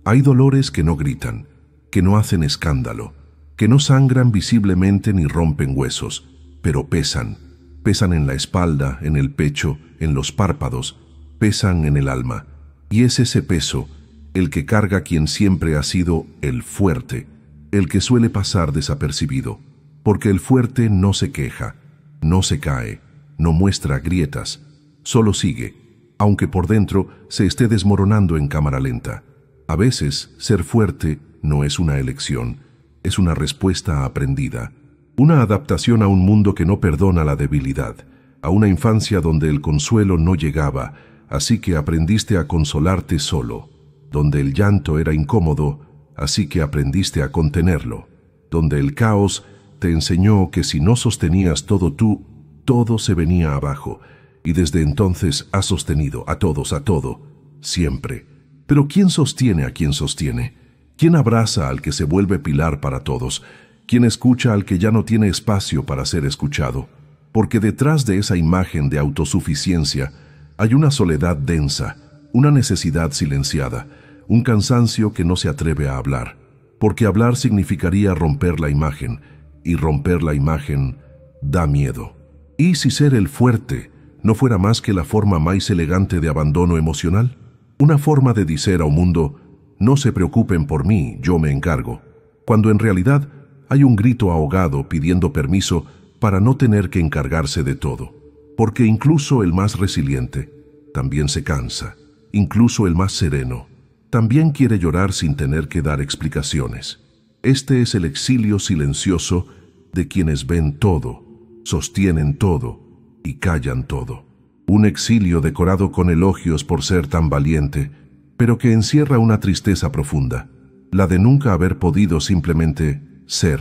Hay dolores que no gritan, que no hacen escándalo, que no sangran visiblemente ni rompen huesos, pero pesan. Pesan en la espalda, en el pecho, en los párpados, pesan en el alma. Y es ese peso el que carga quien siempre ha sido el fuerte, el que suele pasar desapercibido, porque el fuerte no se queja, no se cae, no muestra grietas, solo sigue, aunque por dentro se esté desmoronando en cámara lenta. A veces, ser fuerte no es una elección, es una respuesta aprendida, una adaptación a un mundo que no perdona la debilidad, a una infancia donde el consuelo no llegaba, así que aprendiste a consolarte solo, donde el llanto era incómodo, así que aprendiste a contenerlo, donde el caos te enseñó que si no sostenías todo tú, todo se venía abajo, y desde entonces has sostenido a todos, a todo, siempre. Pero ¿quién sostiene a quien sostiene? ¿Quién abraza al que se vuelve pilar para todos? ¿Quién escucha al que ya no tiene espacio para ser escuchado? Porque detrás de esa imagen de autosuficiencia hay una soledad densa, una necesidad silenciada, un cansancio que no se atreve a hablar, porque hablar significaría romper la imagen, y romper la imagen da miedo. ¿Y si ser el fuerte no fuera más que la forma más elegante de abandono emocional? Una forma de decir a un mundo, no se preocupen por mí, yo me encargo, cuando en realidad hay un grito ahogado pidiendo permiso para no tener que encargarse de todo, porque incluso el más resiliente también se cansa, incluso el más sereno también quiere llorar sin tener que dar explicaciones. Este es el exilio silencioso de quienes ven todo, sostienen todo y callan todo. Un exilio decorado con elogios por ser tan valiente, pero que encierra una tristeza profunda, la de nunca haber podido simplemente ser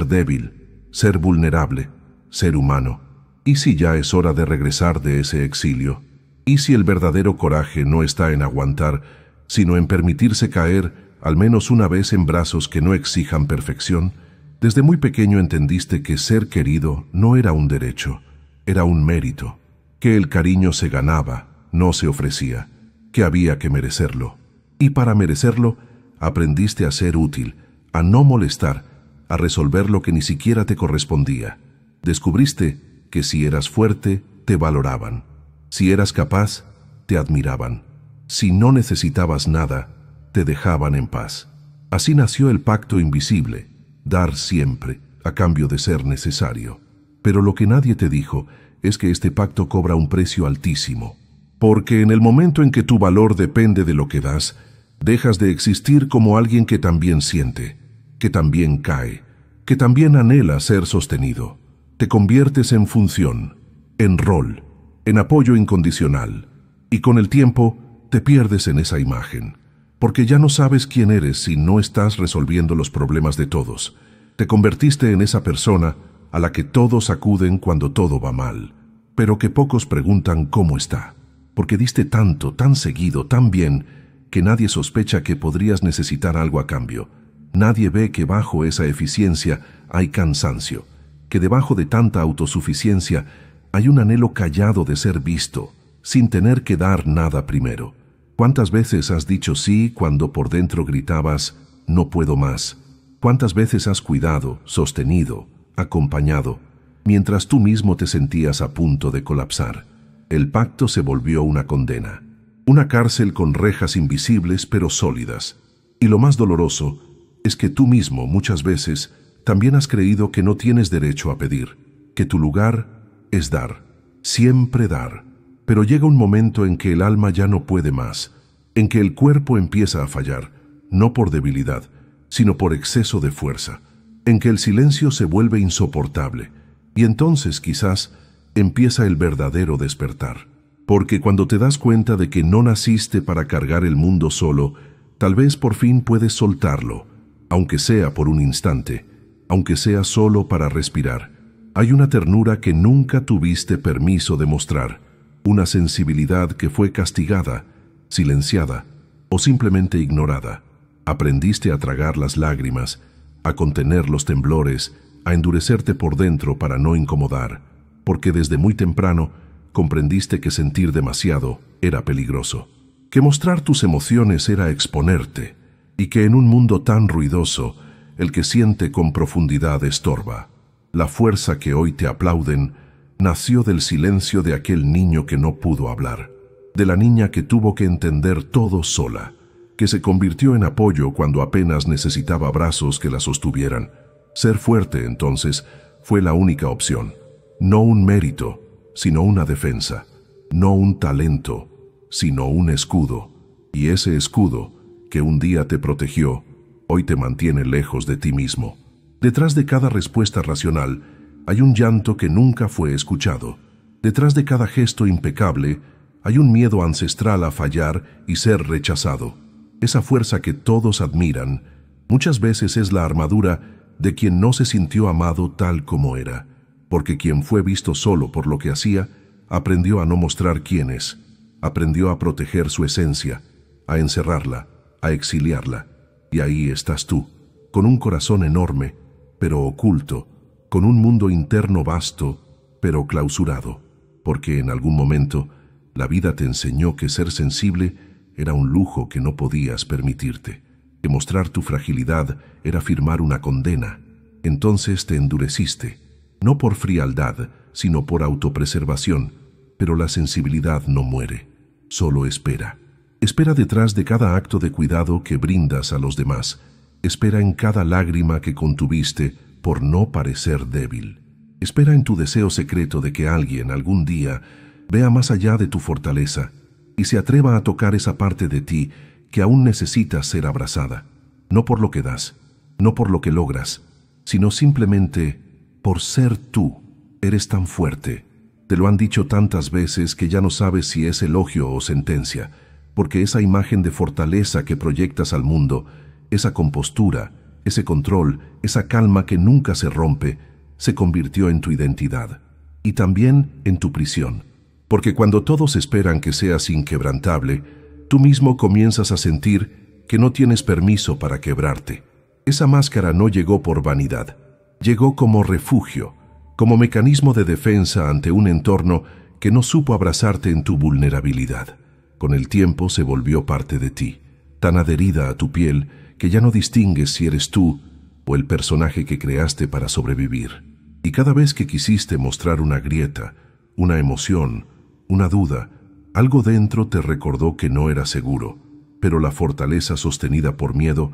débil, ser vulnerable, ser humano. ¿Y si ya es hora de regresar de ese exilio? ¿Y si el verdadero coraje no está en aguantar, sino en permitirse caer al menos una vez en brazos que no exijan perfección? Desde muy pequeño entendiste que ser querido no era un derecho, era un mérito, que el cariño se ganaba, no se ofrecía, que había que merecerlo. Y para merecerlo, aprendiste a ser útil, a no molestar, a resolver lo que ni siquiera te correspondía. Descubriste que si eras fuerte, te valoraban. Si eras capaz, te admiraban. Si no necesitabas nada, te dejaban en paz. Así nació el pacto invisible, dar siempre, a cambio de ser necesario. Pero lo que nadie te dijo es que este pacto cobra un precio altísimo. Porque en el momento en que tu valor depende de lo que das, dejas de existir como alguien que también siente, que también cae, que también anhela ser sostenido. Te conviertes en función, en rol, en apoyo incondicional, y con el tiempo te pierdes en esa imagen, porque ya no sabes quién eres si no estás resolviendo los problemas de todos. Te convertiste en esa persona a la que todos acuden cuando todo va mal, pero que pocos preguntan cómo está, porque diste tanto, tan seguido, tan bien, que nadie sospecha que podrías necesitar algo a cambio. Nadie ve que bajo esa eficiencia hay cansancio, que debajo de tanta autosuficiencia hay un anhelo callado de ser visto, sin tener que dar nada primero. ¿Cuántas veces has dicho sí cuando por dentro gritabas, no puedo más? ¿Cuántas veces has cuidado, sostenido, acompañado, mientras tú mismo te sentías a punto de colapsar? El pacto se volvió una condena, una cárcel con rejas invisibles pero sólidas. Y lo más doloroso es que tú mismo muchas veces también has creído que no tienes derecho a pedir, que tu lugar es dar, siempre dar. Pero llega un momento en que el alma ya no puede más, en que el cuerpo empieza a fallar, no por debilidad, sino por exceso de fuerza, en que el silencio se vuelve insoportable, y entonces quizás empieza el verdadero despertar. Porque cuando te das cuenta de que no naciste para cargar el mundo solo, tal vez por fin puedes soltarlo, aunque sea por un instante, aunque sea solo para respirar. Hay una ternura que nunca tuviste permiso de mostrar, una sensibilidad que fue castigada, silenciada o simplemente ignorada. Aprendiste a tragar las lágrimas, a contener los temblores, a endurecerte por dentro para no incomodar, porque desde muy temprano comprendiste que sentir demasiado era peligroso, que mostrar tus emociones era exponerte, y que en un mundo tan ruidoso, el que siente con profundidad estorba. La fuerza que hoy te aplauden nació del silencio de aquel niño que no pudo hablar, de la niña que tuvo que entender todo sola, que se convirtió en apoyo cuando apenas necesitaba brazos que la sostuvieran. Ser fuerte, entonces, fue la única opción. No un mérito, sino una defensa. No un talento, sino un escudo. Y ese escudo, que un día te protegió, hoy te mantiene lejos de ti mismo. Detrás de cada respuesta racional hay un llanto que nunca fue escuchado. Detrás de cada gesto impecable hay un miedo ancestral a fallar y ser rechazado. Esa fuerza que todos admiran muchas veces es la armadura de quien no se sintió amado tal como era, porque quien fue visto solo por lo que hacía, aprendió a no mostrar quién es, aprendió a proteger su esencia, a encerrarla, a exiliarla. Y ahí estás tú, con un corazón enorme, pero oculto, con un mundo interno vasto, pero clausurado, porque en algún momento la vida te enseñó que ser sensible era un lujo que no podías permitirte, que mostrar tu fragilidad era firmar una condena. Entonces te endureciste, no por frialdad, sino por autopreservación, pero la sensibilidad no muere, solo espera. Espera detrás de cada acto de cuidado que brindas a los demás. Espera en cada lágrima que contuviste por no parecer débil. Espera en tu deseo secreto de que alguien algún día vea más allá de tu fortaleza y se atreva a tocar esa parte de ti que aún necesita ser abrazada. No por lo que das, no por lo que logras, sino simplemente por ser tú. Eres tan fuerte. Te lo han dicho tantas veces que ya no sabes si es elogio o sentencia, porque esa imagen de fortaleza que proyectas al mundo, esa compostura, ese control, esa calma que nunca se rompe, se convirtió en tu identidad y también en tu prisión. Porque cuando todos esperan que seas inquebrantable, tú mismo comienzas a sentir que no tienes permiso para quebrarte. Esa máscara no llegó por vanidad, llegó como refugio, como mecanismo de defensa ante un entorno que no supo abrazarte en tu vulnerabilidad. Con el tiempo se volvió parte de ti, tan adherida a tu piel que ya no distingues si eres tú o el personaje que creaste para sobrevivir. Y cada vez que quisiste mostrar una grieta, una emoción, una duda, algo dentro te recordó que no era seguro. Pero la fortaleza sostenida por miedo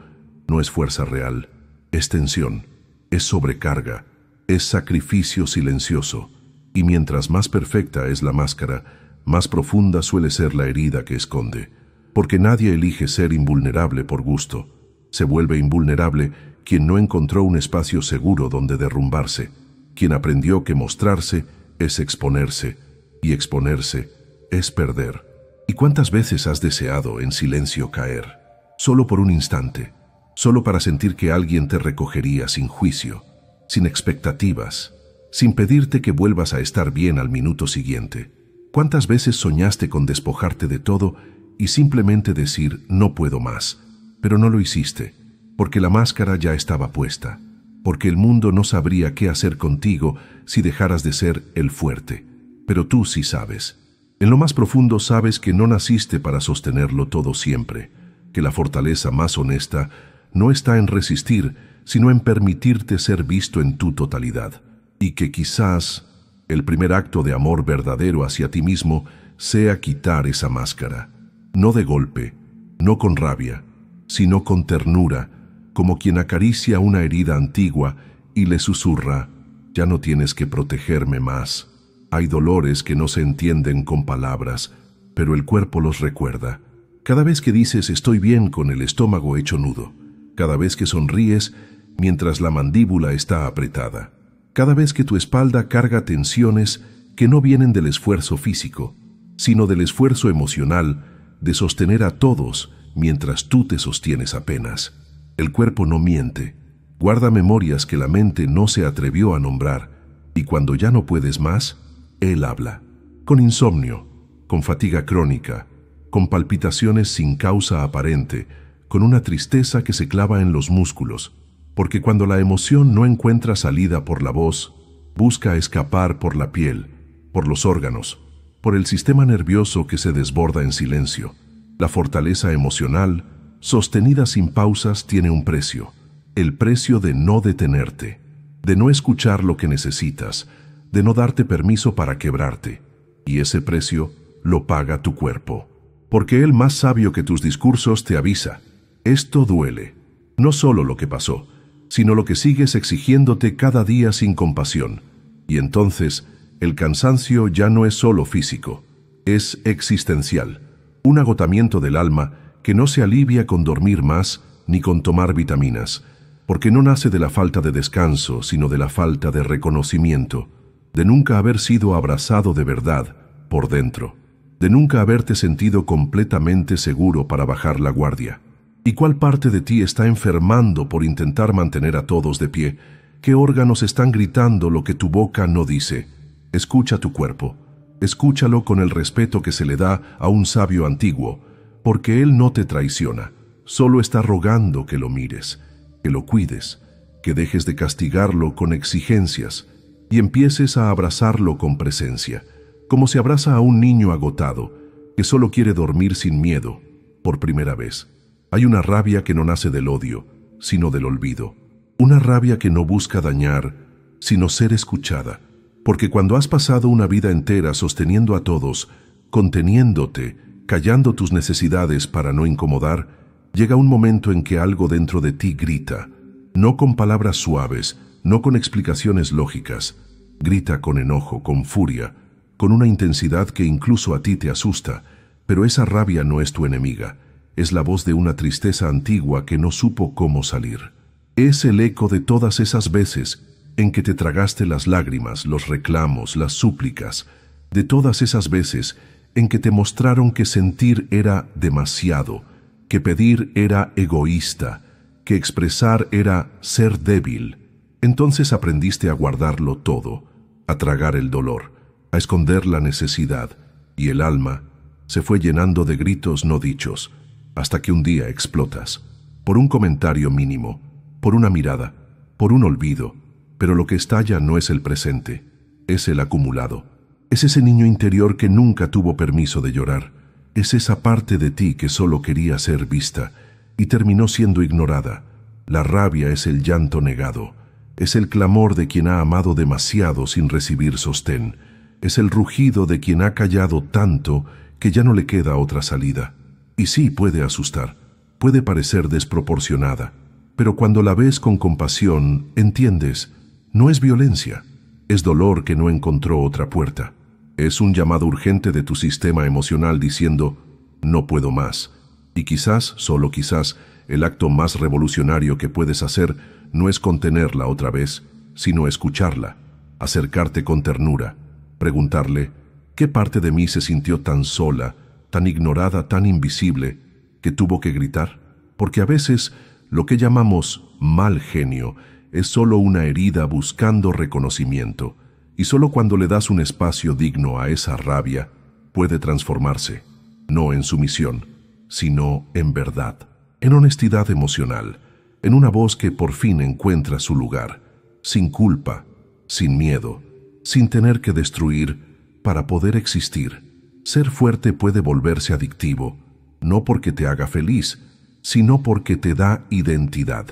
no es fuerza real, es tensión, es sobrecarga, es sacrificio silencioso. Y mientras más perfecta es la máscara, más profunda suele ser la herida que esconde. Porque nadie elige ser invulnerable por gusto. Se vuelve invulnerable quien no encontró un espacio seguro donde derrumbarse, quien aprendió que mostrarse es exponerse, y exponerse es perder. ¿Y cuántas veces has deseado en silencio caer? Solo por un instante, solo para sentir que alguien te recogería sin juicio, sin expectativas, sin pedirte que vuelvas a estar bien al minuto siguiente. ¿Cuántas veces soñaste con despojarte de todo y simplemente decir no puedo más? Pero no lo hiciste, porque la máscara ya estaba puesta, porque el mundo no sabría qué hacer contigo si dejaras de ser el fuerte. Pero tú sí sabes. En lo más profundo sabes que no naciste para sostenerlo todo siempre, que la fortaleza más honesta no está en resistir, sino en permitirte ser visto en tu totalidad, y que quizás el primer acto de amor verdadero hacia ti mismo sea quitar esa máscara, no de golpe, no con rabia, sino con ternura, como quien acaricia una herida antigua y le susurra, ya no tienes que protegerme más. Hay dolores que no se entienden con palabras, pero el cuerpo los recuerda. Cada vez que dices estoy bien con el estómago hecho nudo, cada vez que sonríes mientras la mandíbula está apretada, cada vez que tu espalda carga tensiones que no vienen del esfuerzo físico, sino del esfuerzo emocional de sostener a todos mientras tú te sostienes apenas. El cuerpo no miente, guarda memorias que la mente no se atrevió a nombrar, y cuando ya no puedes más, él habla. Con insomnio, con fatiga crónica, con palpitaciones sin causa aparente, con una tristeza que se clava en los músculos, porque cuando la emoción no encuentra salida por la voz, busca escapar por la piel, por los órganos, por el sistema nervioso que se desborda en silencio. La fortaleza emocional sostenida sin pausas, tiene un precio. El precio de no detenerte, de no escuchar lo que necesitas, de no darte permiso para quebrarte. Y ese precio lo paga tu cuerpo. Porque él, más sabio que tus discursos, te avisa: esto duele. No solo lo que pasó, sino lo que sigues exigiéndote cada día sin compasión. Y entonces, el cansancio ya no es solo físico, es existencial. Un agotamiento del alma que no se alivia con dormir más ni con tomar vitaminas, porque no nace de la falta de descanso, sino de la falta de reconocimiento, de nunca haber sido abrazado de verdad por dentro, de nunca haberte sentido completamente seguro para bajar la guardia. ¿Y cuál parte de ti está enfermando por intentar mantener a todos de pie? ¿Qué órganos están gritando lo que tu boca no dice? Escucha tu cuerpo. Escúchalo con el respeto que se le da a un sabio antiguo, porque él no te traiciona, solo está rogando que lo mires, que lo cuides, que dejes de castigarlo con exigencias y empieces a abrazarlo con presencia, como se abraza a un niño agotado que solo quiere dormir sin miedo por primera vez. Hay una rabia que no nace del odio, sino del olvido. Una rabia que no busca dañar, sino ser escuchada. Porque cuando has pasado una vida entera sosteniendo a todos, conteniéndote, callando tus necesidades para no incomodar, llega un momento en que algo dentro de ti grita, no con palabras suaves, no con explicaciones lógicas, grita con enojo, con furia, con una intensidad que incluso a ti te asusta, pero esa rabia no es tu enemiga, es la voz de una tristeza antigua que no supo cómo salir. Es el eco de todas esas veces en que te tragaste las lágrimas, los reclamos, las súplicas, de todas esas veces en que te mostraron que sentir era demasiado, que pedir era egoísta, que expresar era ser débil. Entonces aprendiste a guardarlo todo, a tragar el dolor, a esconder la necesidad, y el alma se fue llenando de gritos no dichos, hasta que un día explotas, por un comentario mínimo, por una mirada, por un olvido. Pero lo que estalla no es el presente, es el acumulado. Es ese niño interior que nunca tuvo permiso de llorar. Es esa parte de ti que solo quería ser vista y terminó siendo ignorada. La rabia es el llanto negado. Es el clamor de quien ha amado demasiado sin recibir sostén. Es el rugido de quien ha callado tanto que ya no le queda otra salida. Y sí, puede asustar, puede parecer desproporcionada, pero cuando la ves con compasión, entiendes. No es violencia, es dolor que no encontró otra puerta. Es un llamado urgente de tu sistema emocional diciendo, no puedo más. Y quizás, solo quizás, el acto más revolucionario que puedes hacer no es contenerla otra vez, sino escucharla, acercarte con ternura, preguntarle, ¿qué parte de mí se sintió tan sola, tan ignorada, tan invisible, que tuvo que gritar? Porque a veces lo que llamamos mal genio es solo una herida buscando reconocimiento, y solo cuando le das un espacio digno a esa rabia, puede transformarse, no en sumisión, sino en verdad, en honestidad emocional, en una voz que por fin encuentra su lugar, sin culpa, sin miedo, sin tener que destruir para poder existir. Ser fuerte puede volverse adictivo, no porque te haga feliz, sino porque te da identidad.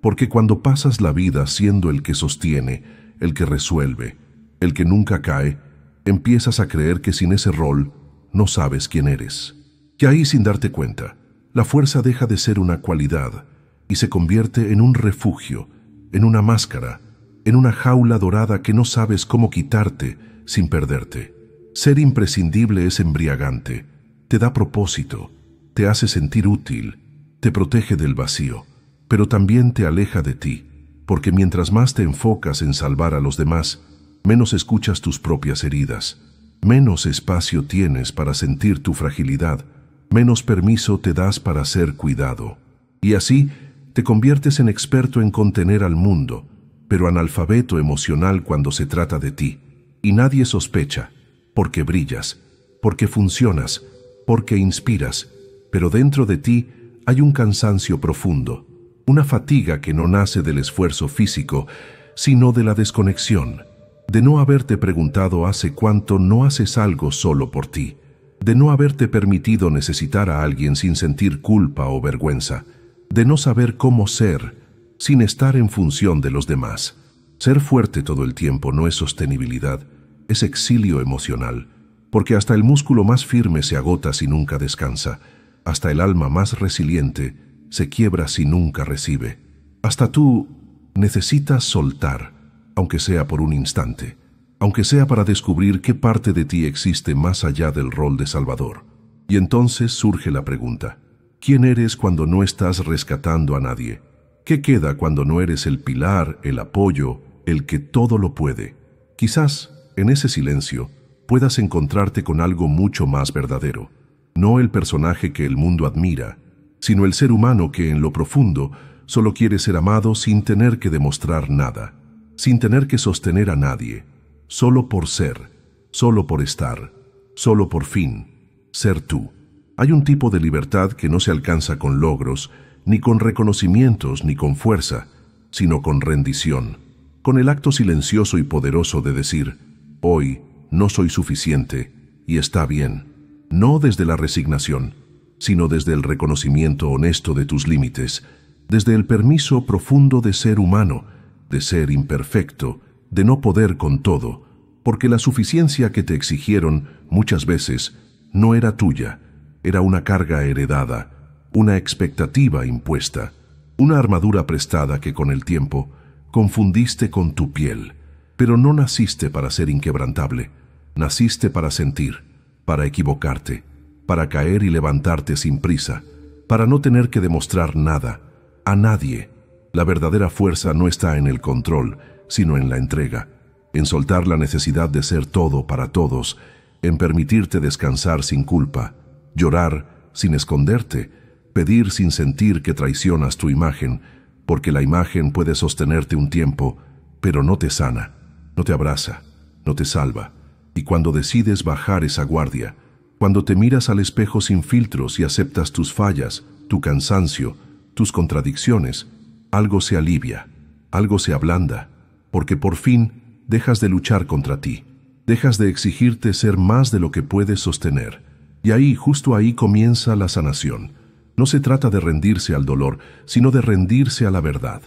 Porque cuando pasas la vida siendo el que sostiene, el que resuelve, el que nunca cae, empiezas a creer que sin ese rol no sabes quién eres. Que ahí, sin darte cuenta, la fuerza deja de ser una cualidad y se convierte en un refugio, en una máscara, en una jaula dorada que no sabes cómo quitarte sin perderte. Ser imprescindible es embriagante, te da propósito, te hace sentir útil, te protege del vacío, pero también te aleja de ti, porque mientras más te enfocas en salvar a los demás, menos escuchas tus propias heridas, menos espacio tienes para sentir tu fragilidad, menos permiso te das para ser cuidado. Y así te conviertes en experto en contener al mundo, pero analfabeto emocional cuando se trata de ti. Y nadie sospecha, porque brillas, porque funcionas, porque inspiras, pero dentro de ti hay un cansancio profundo, una fatiga que no nace del esfuerzo físico, sino de la desconexión, de no haberte preguntado hace cuánto no haces algo solo por ti, de no haberte permitido necesitar a alguien sin sentir culpa o vergüenza, de no saber cómo ser sin estar en función de los demás. Ser fuerte todo el tiempo no es sostenibilidad, es exilio emocional, porque hasta el músculo más firme se agota si nunca descansa, hasta el alma más resiliente se quiebra si nunca recibe. Hasta tú necesitas soltar, aunque sea por un instante, aunque sea para descubrir qué parte de ti existe más allá del rol de salvador. Y entonces surge la pregunta: ¿quién eres cuando no estás rescatando a nadie? ¿Qué queda cuando no eres el pilar, el apoyo, el que todo lo puede? Quizás, en ese silencio, puedas encontrarte con algo mucho más verdadero. No el personaje que el mundo admira, sino el ser humano que en lo profundo solo quiere ser amado sin tener que demostrar nada, sin tener que sostener a nadie, solo por ser, solo por estar, solo por fin, ser tú. Hay un tipo de libertad que no se alcanza con logros, ni con reconocimientos, ni con fuerza, sino con rendición, con el acto silencioso y poderoso de decir: hoy no soy suficiente y está bien, no desde la resignación, sino desde el reconocimiento honesto de tus límites, desde el permiso profundo de ser humano, de ser imperfecto, de no poder con todo, porque la suficiencia que te exigieron muchas veces no era tuya, era una carga heredada, una expectativa impuesta, una armadura prestada que con el tiempo confundiste con tu piel. Pero no naciste para ser inquebrantable, naciste para sentir, para equivocarte, para caer y levantarte sin prisa, para no tener que demostrar nada, a nadie. La verdadera fuerza no está en el control, sino en la entrega, en soltar la necesidad de ser todo para todos, en permitirte descansar sin culpa, llorar sin esconderte, pedir sin sentir que traicionas tu imagen, porque la imagen puede sostenerte un tiempo, pero no te sana, no te abraza, no te salva. Y cuando decides bajar esa guardia, cuando te miras al espejo sin filtros y aceptas tus fallas, tu cansancio, tus contradicciones, algo se alivia, algo se ablanda, porque por fin dejas de luchar contra ti, dejas de exigirte ser más de lo que puedes sostener. Y ahí, justo ahí, comienza la sanación. No se trata de rendirse al dolor, sino de rendirse a la verdad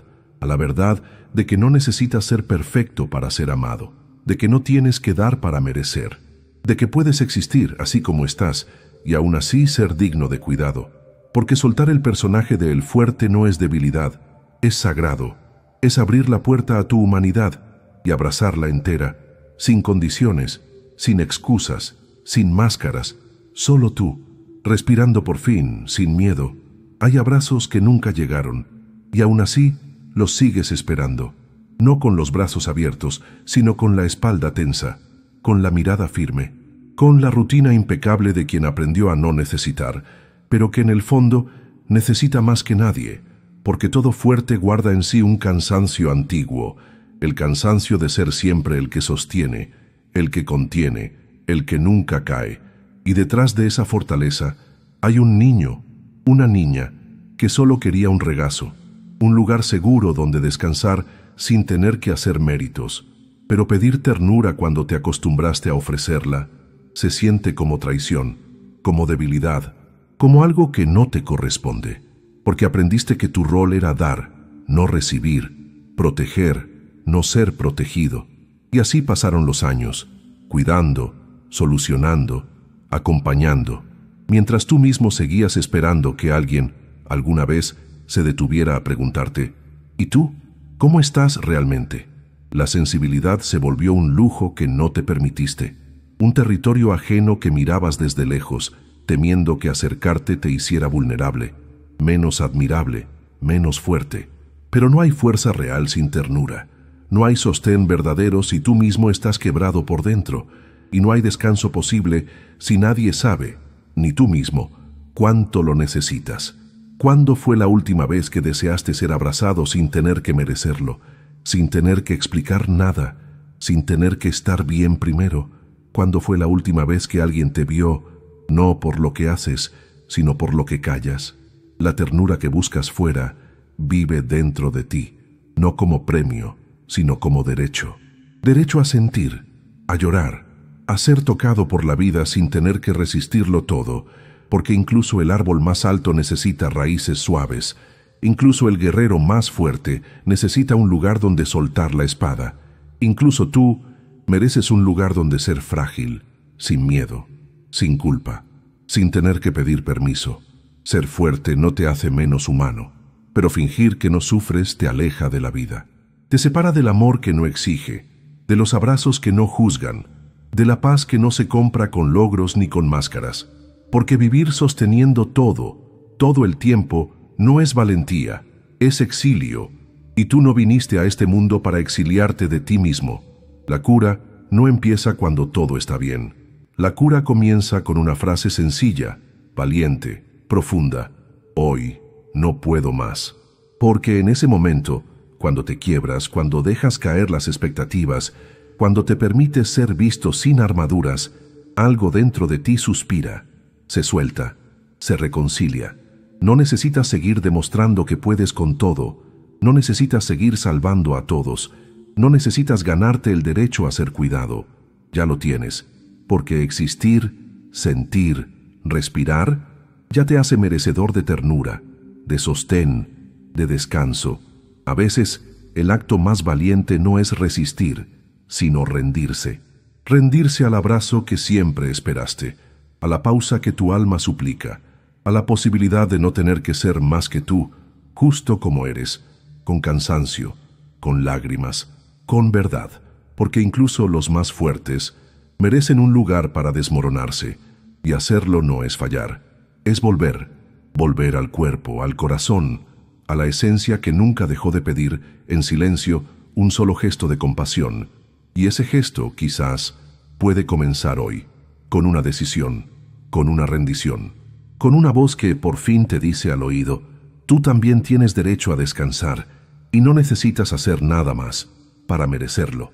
de que no necesitas ser perfecto para ser amado, de que no tienes que dar para merecer, de que puedes existir así como estás y aún así ser digno de cuidado, porque soltar el personaje de el fuerte no es debilidad, es sagrado, es abrir la puerta a tu humanidad y abrazarla entera, sin condiciones, sin excusas, sin máscaras, solo tú, respirando por fin, sin miedo. Hay abrazos que nunca llegaron, y aún así los sigues esperando, no con los brazos abiertos, sino con la espalda tensa, con la mirada firme, con la rutina impecable de quien aprendió a no necesitar, pero que en el fondo necesita más que nadie, porque todo fuerte guarda en sí un cansancio antiguo, el cansancio de ser siempre el que sostiene, el que contiene, el que nunca cae. Y detrás de esa fortaleza hay un niño, una niña, que solo quería un regazo, un lugar seguro donde descansar sin tener que hacer méritos. Pero pedir ternura cuando te acostumbraste a ofrecerla se siente como traición, como debilidad, como algo que no te corresponde, porque aprendiste que tu rol era dar, no recibir, proteger, no ser protegido. Y así pasaron los años, cuidando, solucionando, acompañando, mientras tú mismo seguías esperando que alguien, alguna vez, se detuviera a preguntarte: ¿y tú? ¿Cómo estás realmente? La sensibilidad se volvió un lujo que no te permitiste, un territorio ajeno que mirabas desde lejos, temiendo que acercarte te hiciera vulnerable, menos admirable, menos fuerte. Pero no hay fuerza real sin ternura, no hay sostén verdadero si tú mismo estás quebrado por dentro, y no hay descanso posible si nadie sabe, ni tú mismo, cuánto lo necesitas. ¿Cuándo fue la última vez que deseaste ser abrazado sin tener que merecerlo, sin tener que explicar nada, sin tener que estar bien primero? ¿Cuándo fue la última vez que alguien te vio, no por lo que haces, sino por lo que callas? La ternura que buscas fuera vive dentro de ti, no como premio, sino como derecho. Derecho a sentir, a llorar, a ser tocado por la vida sin tener que resistirlo todo, porque incluso el árbol más alto necesita raíces suaves, incluso el guerrero más fuerte necesita un lugar donde soltar la espada. Incluso tú mereces un lugar donde ser frágil, sin miedo, sin culpa, sin tener que pedir permiso. Ser fuerte no te hace menos humano, pero fingir que no sufres te aleja de la vida. Te separa del amor que no exige, de los abrazos que no juzgan, de la paz que no se compra con logros ni con máscaras. Porque vivir sosteniendo todo el tiempo, no es valentía, es exilio, y tú no viniste a este mundo para exiliarte de ti mismo. La cura no empieza cuando todo está bien. La cura comienza con una frase sencilla, valiente, profunda: hoy no puedo más. Porque en ese momento, cuando te quiebras, cuando dejas caer las expectativas, cuando te permites ser visto sin armaduras, algo dentro de ti suspira, se suelta, se reconcilia. No necesitas seguir demostrando que puedes con todo, no necesitas seguir salvando a todos, no necesitas ganarte el derecho a ser cuidado. Ya lo tienes, porque existir, sentir, respirar, ya te hace merecedor de ternura, de sostén, de descanso. A veces, el acto más valiente no es resistir, sino rendirse. Rendirse al abrazo que siempre esperaste, a la pausa que tu alma suplica, a la posibilidad de no tener que ser más que tú, justo como eres, con cansancio, con lágrimas, con verdad, porque incluso los más fuertes merecen un lugar para desmoronarse, y hacerlo no es fallar, es volver al cuerpo, al corazón, a la esencia que nunca dejó de pedir, en silencio, un solo gesto de compasión. Y ese gesto, quizás, puede comenzar hoy, con una decisión, con una rendición, con una voz que por fin te dice al oído: tú también tienes derecho a descansar, y no necesitas hacer nada más para merecerlo.